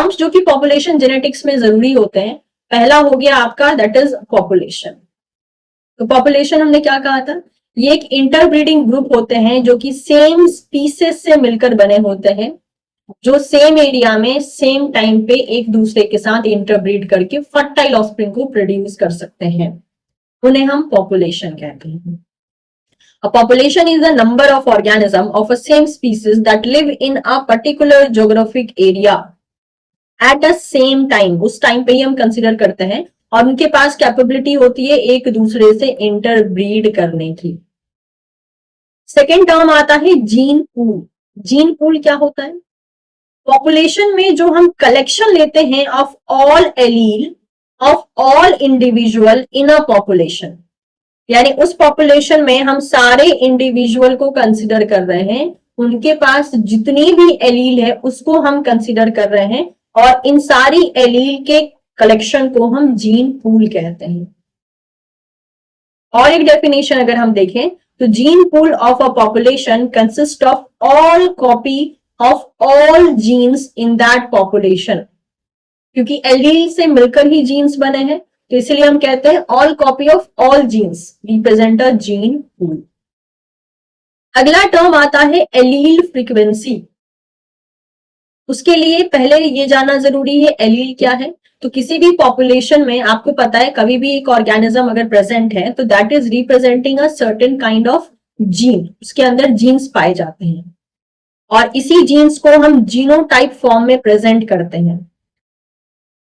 Terms जो कि population genetics में जरूरी होते हैं, पहला हो गया आपका दैट इज पॉपुलेशन। तो पॉपुलेशन हमने क्या कहा था, ये एक इंटरब्रीडिंग ग्रुप होते हैं जो कि सेम स्पीसीज से मिलकर बने होते हैं, जो सेम एरिया में सेम टाइम पे एक दूसरे के साथ इंटरब्रीड करके फर्टाइल ऑफस्प्रिंग को प्रोड्यूस कर सकते हैं, उन्हें हम पॉपुलेशन कहते हैं। A population is the number of organisms of a same species that live in a particular geographic area at the same time। उस टाइम पे ही हम कंसिडर करते हैं, और उनके पास कैपेबिलिटी होती है एक दूसरे से इंटरब्रीड करने की। सेकेंड टर्म आता है जीन पूल। जीन पूल क्या होता है, पॉपुलेशन में जो हम कलेक्शन लेते हैं of all allele of all individual in a population, यानी उस पॉपुलेशन में हम सारे इंडिविजुअल को कंसिडर कर रहे हैं, उनके पास जितनी भी एलील है उसको हम कंसिडर कर रहे हैं, और इन सारी एलील के कलेक्शन को हम जीन पूल कहते हैं। और एक डेफिनेशन अगर हम देखें तो gene pool of a population consist of all copy of all genes in that population, क्योंकि एलील से मिलकर ही जीन्स बने हैं, तो इसलिए हम कहते हैं all copy of all genes represent a gene pool. अगला टर्म आता है एलील फ्रीक्वेंसी। उसके लिए पहले ये जानना जरूरी है एलील क्या है। तो किसी भी पॉपुलेशन में आपको पता है कभी भी एक ऑर्गेनिज्म अगर प्रेजेंट है तो that is representing a certain kind of gene, उसके अंदर जीन्स पाए जाते हैं, और इसी जीन्स को हम जीनोटाइप फॉर्म में प्रेजेंट करते हैं।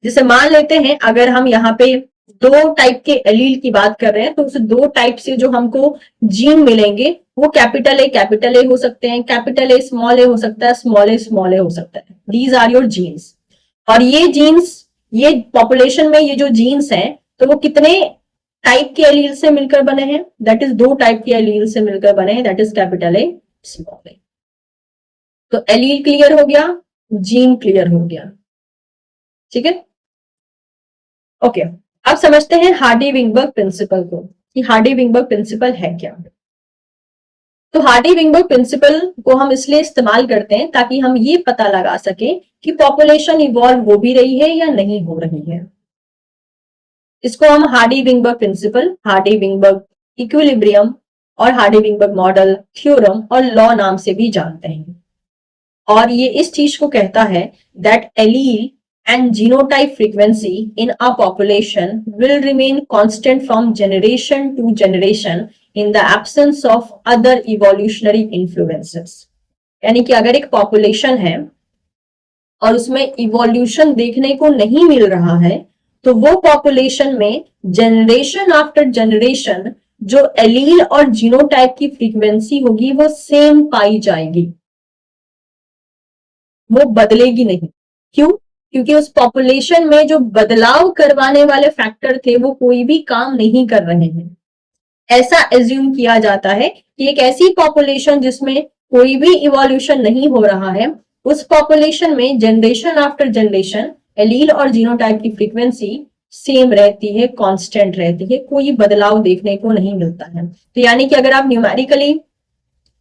जैसे मान लेते हैं अगर हम यहाँ पे दो टाइप के एलील की बात कर रहे हैं, तो उस दो टाइप से जो हमको जीन मिलेंगे वो कैपिटल ए हो सकते हैं, कैपिटल ए स्मॉल ए हो सकता है, स्मॉल ए हो सकता है। These are your genes. और ये जीन्स, ये पॉपुलेशन में ये जो जीन्स हैं तो वो कितने टाइप के एलील से मिलकर बने हैं, दैट इज दो टाइप के एलील से मिलकर बने हैं, that is capital A small A. तो एलील क्लियर हो गया, जीन क्लियर हो गया, ठीक है। ओके, अब समझते हैं हार्डी-विंगबर्ग प्रिंसिपल को, कि हार्डी-विंगबर्ग प्रिंसिपल है क्या। तो हार्डी-विंगबर्ग प्रिंसिपल को हम इसलिए इस्तेमाल करते हैं ताकि हम ये पता लगा सके कि पॉपुलेशन इवॉल्व हो भी रही है या नहीं हो रही है। इसको हम हार्डी-विंगबर्ग प्रिंसिपल, हार्डी-विंगबर्ग इक्विलिब्रियम और हार्डी-विंगबर्ग मॉडल, थ्योरम और लॉ नाम से भी जानते हैं। और ये इस चीज को कहता है that allele and genotype frequency in a population will remain constant from generation to generation in the absence of other evolutionary influences। यानी कि अगर एक पॉपुलेशन है और उसमें इवोल्यूशन देखने को नहीं मिल रहा है तो वो पॉपुलेशन में जनरेशन आफ्टर जनरेशन जो एलील और जीनोटाइप की फ्रीक्वेंसी होगी वो सेम पाई जाएगी, वो बदलेगी नहीं। क्यों? क्योंकि उस पॉपुलेशन में जो बदलाव करवाने वाले फैक्टर थे वो कोई भी काम नहीं कर रहे हैं। ऐसा एज्यूम किया जाता है कि एक ऐसी पॉपुलेशन जिसमें कोई भी इवोल्यूशन नहीं हो रहा है, उस पॉपुलेशन में जनरेशन आफ्टर जनरेशन एलील और जीनोटाइप की फ्रीक्वेंसी सेम रहती है, कांस्टेंट रहती है, कोई बदलाव देखने को नहीं मिलता है। तो यानी कि अगर आप न्यूमेरिकली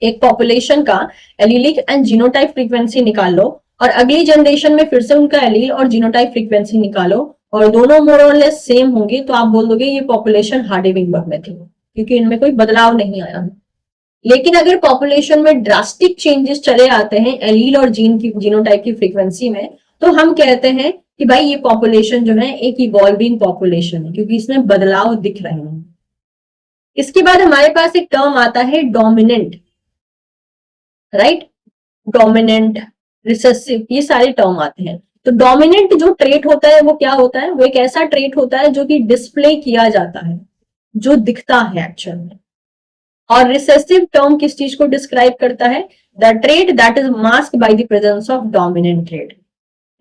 एक पॉपुलेशन का एलीलिक एंड जीनोटाइप फ्रीक्वेंसी निकाल लो और अगली जनरेशन में फिर से उनका एलील और जीनोटाइप फ्रीक्वेंसी निकालो और दोनों मोर और लेस सेम होंगे, तो आप बोल दोगे ये पॉपुलेशन हार्डी-विंगबर्ग में थी, क्योंकि इनमें कोई बदलाव नहीं आया है। लेकिन अगर पॉपुलेशन में ड्रास्टिक चेंजेस चले आते हैं एलील और जीनोटाइप की फ्रीक्वेंसी में, तो हम कहते हैं कि भाई ये पॉपुलेशन जो है एक इवॉल्विंग पॉपुलेशन है, क्योंकि इसमें बदलाव दिख रहे हैं। इसके बाद हमारे पास एक टर्म आता है डोमिनेंट, राइट। डोमिनेंट, रिसेसिव, ये सारे टर्म आते हैं। तो डोमिनेंट जो ट्रेट होता है वो क्या होता है, वो एक ऐसा ट्रेट होता है जो कि डिस्प्ले किया जाता है, जो दिखता है एक्चुअल में। और रिसेसिव टर्म किस चीज को डिस्क्राइब करता है, the trait that is masked by the presence of dominant trait.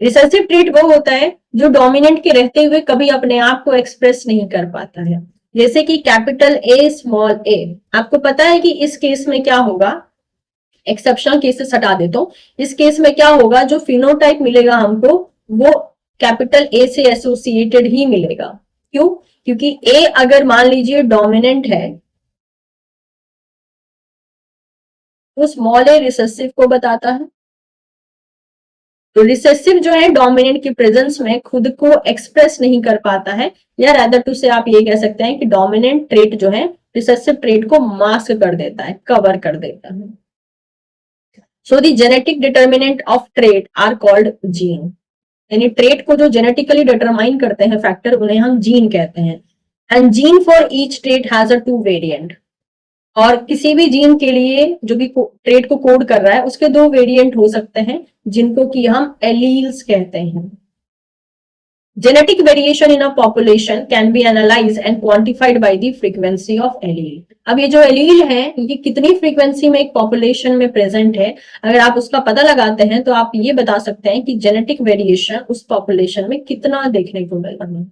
Recessive trait वो होता है जो डोमिनेंट के रहते हुए कभी अपने आप को एक्सप्रेस नहीं कर पाता है, जैसे कि कैपिटल ए स्मॉल ए। आपको पता है कि इस केस में क्या होगा, एक्सेप्शनल केसेस हटा देता हूं, इस केस में क्या होगा, जो फिनोटाइप मिलेगा हमको वो कैपिटल ए से एसोसिएटेड ही मिलेगा। क्यों? क्योंकि ए अगर मान लीजिए डोमिनेंट है तो स्मॉल ए रिसेसिव को बताता है, तो रिसेसिव जो है डोमिनेंट की प्रेजेंस में खुद को एक्सप्रेस नहीं कर पाता है, या रादर टू से आप ये कह सकते हैं कि डोमिनेंट ट्रेट जो है रिसेसिव ट्रेट को मास्क कर देता है, कवर कर देता है। So the genetic determinant of trait are called gene, यानी ट्रेट को जो जेनेटिकली डिटरमाइन करते हैं फैक्टर, उन्हें हम जीन कहते हैं। And gene for each trait has a 2 variant, और किसी भी जीन के लिए जो भी ट्रेट को कोड कर रहा है उसके 2 वेरिएंट हो सकते हैं, जिनको कि हम एलील्स कहते हैं। Genetic variation in a population can be analyzed and quantified by the frequency of allele. अब ये जो एलील है ये कितनी फ्रीक्वेंसी में एक पॉपुलेशन में प्रेजेंट है, अगर आप उसका पता लगाते हैं तो आप ये बता सकते हैं कि जेनेटिक वेरिएशन उस पॉपुलेशन में कितना देखने को मिल रहा है।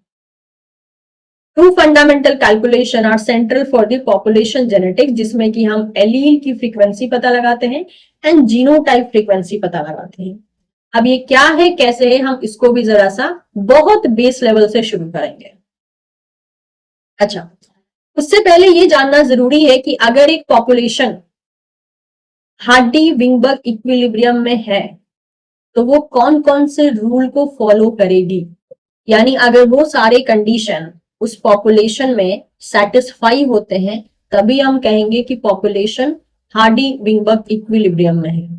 Two fundamental calculation are central for the population genetics, जिसमें कि हम एलील की फ्रीक्वेंसी पता लगाते हैं एंड जीनोटाइप फ्रीक्वेंसी पता लगाते हैं। अब ये क्या है, कैसे है, हम इसको भी जरा सा बहुत बेस लेवल से शुरू करेंगे। अच्छा, उससे पहले ये जानना जरूरी है कि अगर एक पॉपुलेशन हार्डी-विंगबर्ग इक्विलिब्रियम में है तो वो कौन कौन से रूल को फॉलो करेगी, यानी अगर वो सारे कंडीशन उस पॉपुलेशन में सेटिस्फाई होते हैं तभी हम कहेंगे कि पॉपुलेशन हार्डी-विंगबर्ग इक्विलिब्रियम में है।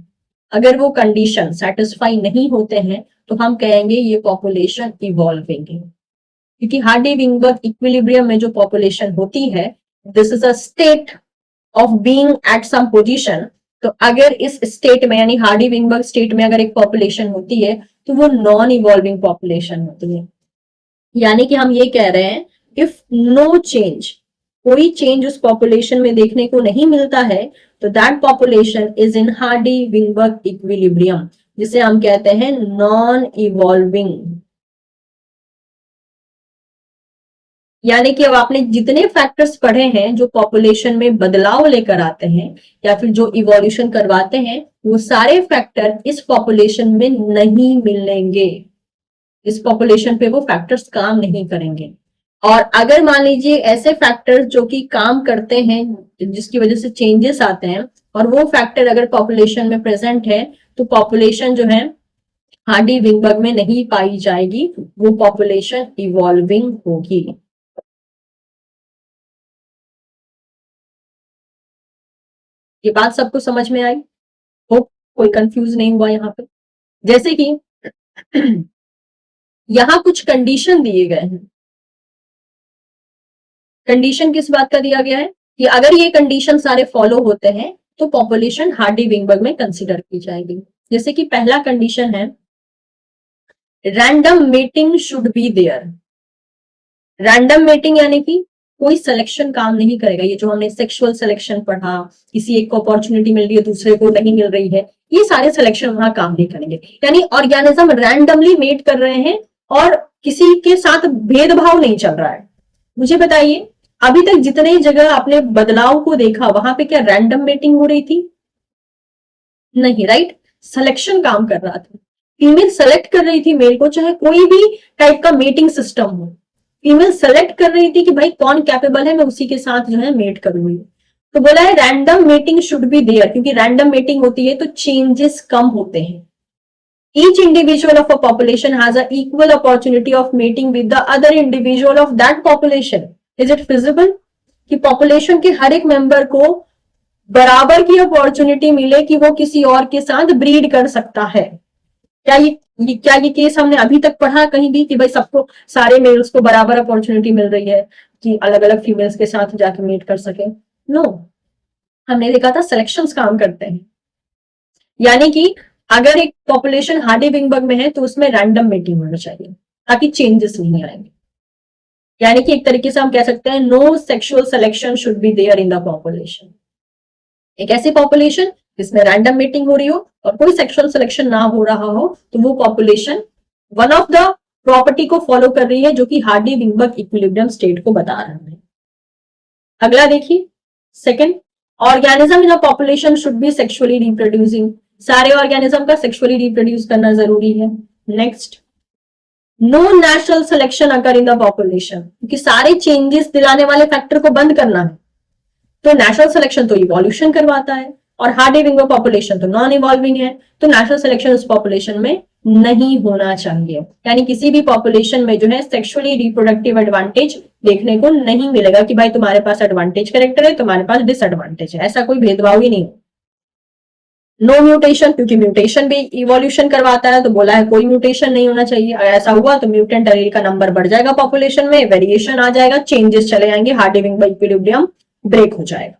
अगर वो कंडीशन सेटिस्फाई नहीं होते हैं तो हम कहेंगे ये पॉपुलेशन इवॉल्विंग है, क्योंकि हार्डी-विंगबर्ग इक्विलिब्रियम में जो पॉपुलेशन होती है this is a state of being at some position. तो अगर इस स्टेट में यानी हार्डी-विंगबर्ग स्टेट में अगर एक पॉपुलेशन होती है तो वो नॉन इवॉल्विंग पॉपुलेशन होती है, यानी कि हम ये कह रहे हैं इफ नो चेंज, कोई चेंज उस पॉपुलेशन में देखने को नहीं मिलता है तो that population is in Hardy Weinberg equilibrium, जिसे हम कहते हैं नॉन इवॉल्विंग। यानी कि अब आपने जितने फैक्टर्स पढ़े हैं जो पॉपुलेशन में बदलाव लेकर आते हैं या फिर जो इवोल्यूशन करवाते हैं, वो सारे फैक्टर इस पॉपुलेशन में नहीं मिलेंगे, इस पॉपुलेशन पे वो फैक्टर्स काम नहीं करेंगे। और अगर मान लीजिए ऐसे फैक्टर्स जो कि काम करते हैं जिसकी वजह से चेंजेस आते हैं और वो फैक्टर अगर पॉपुलेशन में प्रेजेंट है तो पॉपुलेशन जो है हार्डी-विंगबर्ग में नहीं पाई जाएगी, वो पॉपुलेशन इवॉल्विंग होगी। ये बात सबको समझ में आई? होप कोई कंफ्यूज नहीं हुआ यहाँ पे। जैसे कि यहाँ कुछ कंडीशन दिए गए हैं। कंडीशन किस बात का दिया गया है कि अगर ये कंडीशन सारे फॉलो होते हैं तो पॉपुलेशन हार्डी-विंगबर्ग में कंसीडर की जाएगी। जैसे कि पहला कंडीशन है random mating should be there. Random mating यानी कि कोई सिलेक्शन काम नहीं करेगा। ये जो हमने सेक्सुअल सिलेक्शन पढ़ा, किसी एक को अपॉर्चुनिटी मिल रही है दूसरे को नहीं मिल रही है, ये सारे सिलेक्शन वहां काम नहीं करेंगे। यानी ऑर्गेनिज्म रैंडमली मेट कर रहे हैं और किसी के साथ भेदभाव नहीं चल रहा है। मुझे बताइए अभी तक जितने जगह आपने बदलाव को देखा वहां पे क्या रैंडम मेटिंग हो रही थी? नहीं, राइट? सिलेक्शन काम कर रहा था। फीमेल सेलेक्ट कर रही थी मेल को, चाहे कोई भी टाइप का मेटिंग सिस्टम हो, फीमेल सेलेक्ट कर रही थी कि भाई कौन कैपेबल है, मैं उसी के साथ जो है मेट करूंगी। तो बोला है random mating should be there, क्योंकि रैंडम मेटिंग होती है तो चेंजेस कम होते हैं। Each individual of a population has an equal opportunity of mating with the other individual of that population. Is it feasible? कि पॉपुलेशन के हर एक मेंबर को बराबर की अपॉर्चुनिटी मिले कि वो किसी और के साथ ब्रीड कर सकता है। क्या ये केस हमने अभी तक पढ़ा कहीं भी कि भाई सबको, सारे मेल्स को बराबर अपॉर्चुनिटी मिल रही है कि अलग अलग फीमेल्स के साथ जाके मीट कर सके? नो, हमने देखा था सिलेक्शंस काम करते हैं। यानी कि अगर एक पॉपुलेशन हार्डी-विंगबर्ग में है तो उसमें रैंडम मेटिंग होना चाहिए ताकि चेंजेस नहीं आएंगे। यानी कि एक तरीके से हम कह सकते हैं no sexual selection should be there in the population. एक ऐसी पॉपुलेशन जिसमें रैंडम मेटिंग हो रही हो और कोई सेक्सुअल सिलेक्शन ना हो रहा हो तो वो population one of the property को फॉलो कर रही है जो कि हार्डी-विंगबर्ग इक्विलिब्रियम स्टेट को बता रहा है। अगला देखिए, second, organism in a population should be sexually reproducing. सारे ऑर्गेनिज्म का सेक्सुअली रिप्रोड्यूस करना जरूरी है। Next, no natural selection occur in the population, क्योंकि सारे चेंजेस दिलाने वाले फैक्टर को बंद करना है तो नेचुरल सिलेक्शन तो इवोल्यूशन करवाता है और हार्डी-विंगबर्ग पॉपुलेशन तो नॉन इवॉल्विंग है, तो नेचुरल सिलेक्शन उस पॉपुलेशन में नहीं होना चाहिए। यानी किसी भी पॉपुलेशन में जो है सेक्सुअली रिप्रोडक्टिव एडवांटेज देखने को नहीं मिलेगा कि भाई तुम्हारे पास एडवांटेज कैरेक्टर है, तुम्हारे पास डिसएडवांटेज है, ऐसा कोई भेदभाव ही नहीं। नो म्यूटेशन, क्योंकि म्यूटेशन भी इवोल्यूशन करवाता है, तो बोला है कोई म्यूटेशन नहीं होना चाहिए। अगर ऐसा हुआ तो म्यूटेंट एलील का नंबर बढ़ जाएगा पॉपुलेशन में, वेरिएशन आ जाएगा, चेंजेस चले जाएंगे, हार्डी-विंग इक्विलिब्रियम ब्रेक हो जाएगा।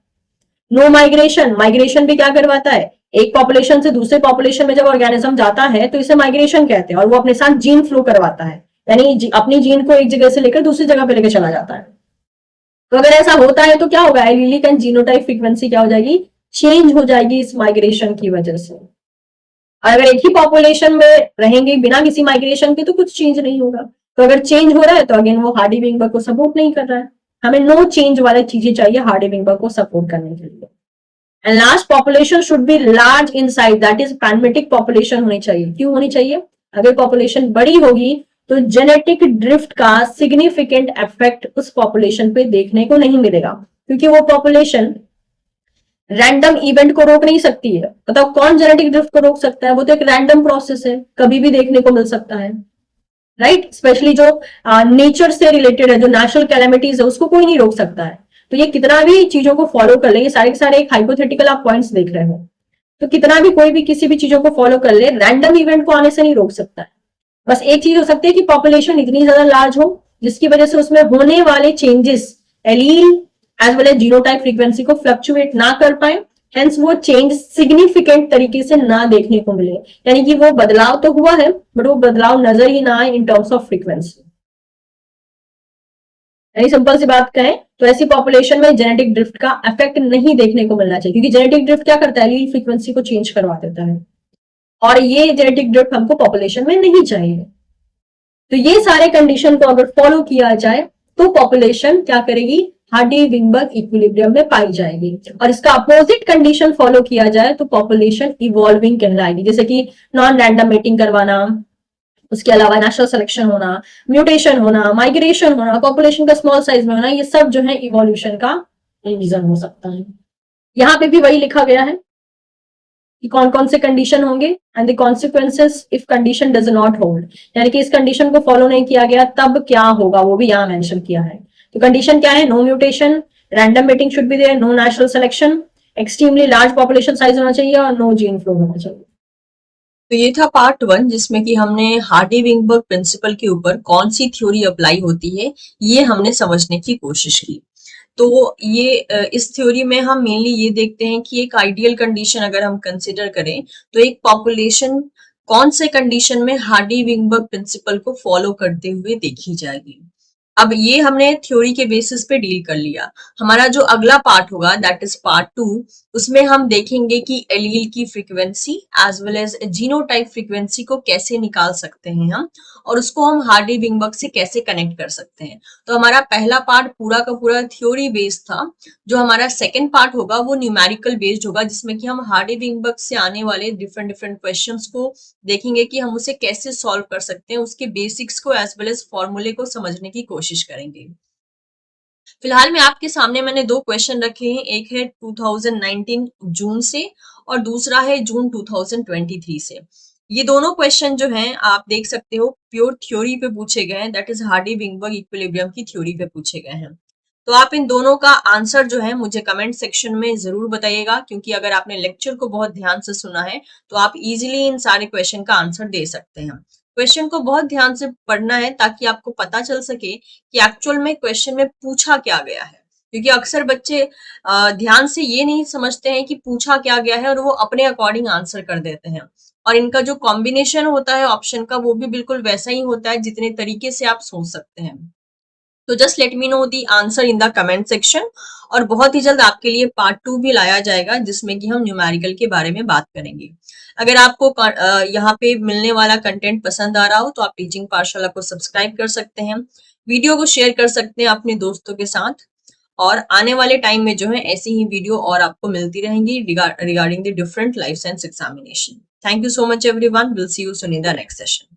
नो माइग्रेशन, माइग्रेशन भी क्या करवाता है, एक पॉपुलेशन से दूसरे पॉपुलेशन में जब ऑर्गेनिज्म जाता है तो इसे माइग्रेशन कहते हैं, और वो अपने साथ जीन फ्लो करवाता है, यानी अपनी जीन को एक जगह से लेकर दूसरी जगह पे लेकर चला जाता है। तो अगर ऐसा होता है तो क्या होगा, एलीलिक एंड जीनोटाइप फ्रीक्वेंसी क्या हो जाएगी, चेंज हो जाएगी इस माइग्रेशन की वजह से। अगर एक ही पॉपुलेशन में रहेंगे बिना किसी माइग्रेशन के तो कुछ चेंज नहीं होगा। तो अगर चेंज हो रहा है तो अगेन वो हार्डी विंगबर्ग को सपोर्ट नहीं कर रहा है। हमें नो चेंज वाली चीजें चाहिए हार्डी विंगबर्ग को सपोर्ट करने के लिए। And last, population should be large in size, that is panmictic population होनी चाहिए। क्यों होनी चाहिए, अगर पॉपुलेशन बड़ी होगी तो जेनेटिक ड्रिफ्ट का सिग्निफिकेंट इफेक्ट उस पॉपुलेशन पे देखने को नहीं मिलेगा, क्योंकि वो पॉपुलेशन रैंडम इवेंट को रोक नहीं सकती है। बताओ कौन जेनेटिक ड्रिफ्ट को रोक सकता है, वो तो एक रैंडम प्रोसेस है, कभी भी देखने को मिल सकता है, राइट। स्पेशली जो नेचर से रिलेटेड है, जो नेचुरल कैलेमिटीज है, उसको कोई नहीं रोक सकता है। तो ये कितना भी चीजों को फॉलो कर ले, ये सारे के सारे एक हाइपोथेटिकल आप पॉइंट्स देख रहे हो, तो कितना भी कोई भी किसी भी चीजों को फॉलो कर ले, रैंडम इवेंट को आने से नहीं रोक सकता है। बस एक चीज हो सकती है कि पॉपुलेशन इतनी ज्यादा लार्ज हो जिसकी वजह से उसमें होने वाले changes allele as well as genotype frequency को फ्लक्चुएट ना कर पाए, हेंस वो चेंज सिग्निफिकेंट तरीके से ना देखने को मिले, यानी कि वो बदलाव तो हुआ है बट वो बदलाव नजर ही ना आए इन टर्म्स ऑफ फ्रीक्वेंसी। यानी सिंपल सी बात कहें तो ऐसी पॉपुलेशन में जेनेटिक ड्रिफ्ट का इफेक्ट नहीं देखने को मिलना चाहिए, क्योंकि जेनेटिक ड्रिफ्ट क्या करता है, एलील फ्रीक्वेंसी को चेंज करवा देता है, और ये जेनेटिक ड्रिफ्ट हमको पॉपुलेशन में नहीं चाहिए। तो ये सारे कंडीशन को अगर फॉलो किया जाए तो पॉपुलेशन क्या करेगी, हार्डी विंगबर्ग इक्विलिब्रियम में पाई जाएगी। और इसका अपोजिट कंडीशन फॉलो किया जाए तो पॉपुलेशन इवॉल्विंग कहलाएगी, जैसे कि नॉन रैंडम मेटिंग करवाना, उसके अलावा नेचुरल सिलेक्शन होना, म्यूटेशन होना, माइग्रेशन होना, पॉपुलेशन का स्मॉल साइज में होना, ये सब जो है इवोल्यूशन का रीजन हो सकता है। यहाँ पे भी वही लिखा गया है कि कौन कौन से कंडीशन होंगे and the consequences if condition does not hold, यानी कि इस कंडीशन को फॉलो नहीं किया गया तब क्या होगा, वो भी यहाँ मेंशन किया है। तो कंडीशन क्या है, no mutation, random mating should be there, no natural selection, extremely large population size होना चाहिए और नो जीन फ्लो होना चाहिए। तो ये था पार्ट 1 जिसमें कि हमने हार्डी विंगबर्ग प्रिंसिपल के ऊपर कौन सी थ्योरी अप्लाई होती है ये हमने समझने की कोशिश की। तो ये इस थ्योरी में हम मेनली ये देखते हैं कि एक आइडियल कंडीशन अगर हम कंसिडर करें तो एक पॉपुलेशन कौन से कंडीशन में हार्डी विंगबर्ग प्रिंसिपल को फॉलो करते हुए देखी जाएगी। अब ये हमने थ्योरी के बेसिस पे डील कर लिया। हमारा जो अगला पार्ट होगा दैट इज पार्ट 2, उसमें हम देखेंगे कि एलील की frequency as well as genotype frequency को कैसे निकाल सकते हैं हम, और उसको हम हार्डी विंगबर्ग से कैसे कनेक्ट कर सकते हैं। तो हमारा पहला पार्ट पूरा का पूरा थ्योरी बेस्ड था। जो हमारा सेकेंड पार्ट होगा वो न्यूमेरिकल बेस्ड होगा, जिसमें कि हम हार्डी विंगबर्ग से आने वाले डिफरेंट डिफरेंट क्वेश्चंस को देखेंगे कि हम उसे कैसे सॉल्व कर सकते हैं, उसके बेसिक्स को एज वेल एज फॉर्मूले को समझने की कोशिश करेंगे। फिलहाल में आपके सामने मैंने 2 क्वेश्चन रखे हैं, एक है 2019 जून से और दूसरा है जून 2023 से। ये दोनों क्वेश्चन जो हैं आप देख सकते हो प्योर थ्योरी पे पूछे गए हैं, दैट इज हार्डी विंगबर्ग इक्विलिब्रियम की थ्योरी पे पूछे गए हैं। तो आप इन दोनों का आंसर जो है मुझे कमेंट सेक्शन में जरूर बताइएगा, क्योंकि अगर आपने लेक्चर को बहुत ध्यान से सुना है तो आप इजीली इन सारे क्वेश्चन का आंसर दे सकते हैं। क्वेश्चन को बहुत ध्यान से पढ़ना है ताकि आपको पता चल सके कि एक्चुअल में क्वेश्चन में पूछा क्या गया है, क्योंकि अक्सर बच्चे ध्यान से ये नहीं समझते हैं कि पूछा क्या गया है और वो अपने अकॉर्डिंग आंसर कर देते हैं, और इनका जो कॉम्बिनेशन होता है ऑप्शन का वो भी बिल्कुल वैसा ही होता है जितने तरीके से आप सोच सकते हैं। तो just let me know the answer in the comment section, और बहुत ही जल्द आपके लिए पार्ट 2 भी लाया जाएगा जिसमें कि हम न्यूमेरिकल के बारे में बात करेंगे। अगर आपको यहाँ पे मिलने वाला कंटेंट पसंद आ रहा हो तो आप टीचिंग पाठशाला को सब्सक्राइब कर सकते हैं, वीडियो को शेयर कर सकते हैं अपने दोस्तों के साथ, और आने वाले टाइम में जो है ऐसी ही वीडियो और आपको मिलती रहेंगी regarding the different life science examination. Thank you so much everyone, will see you soon in the next session.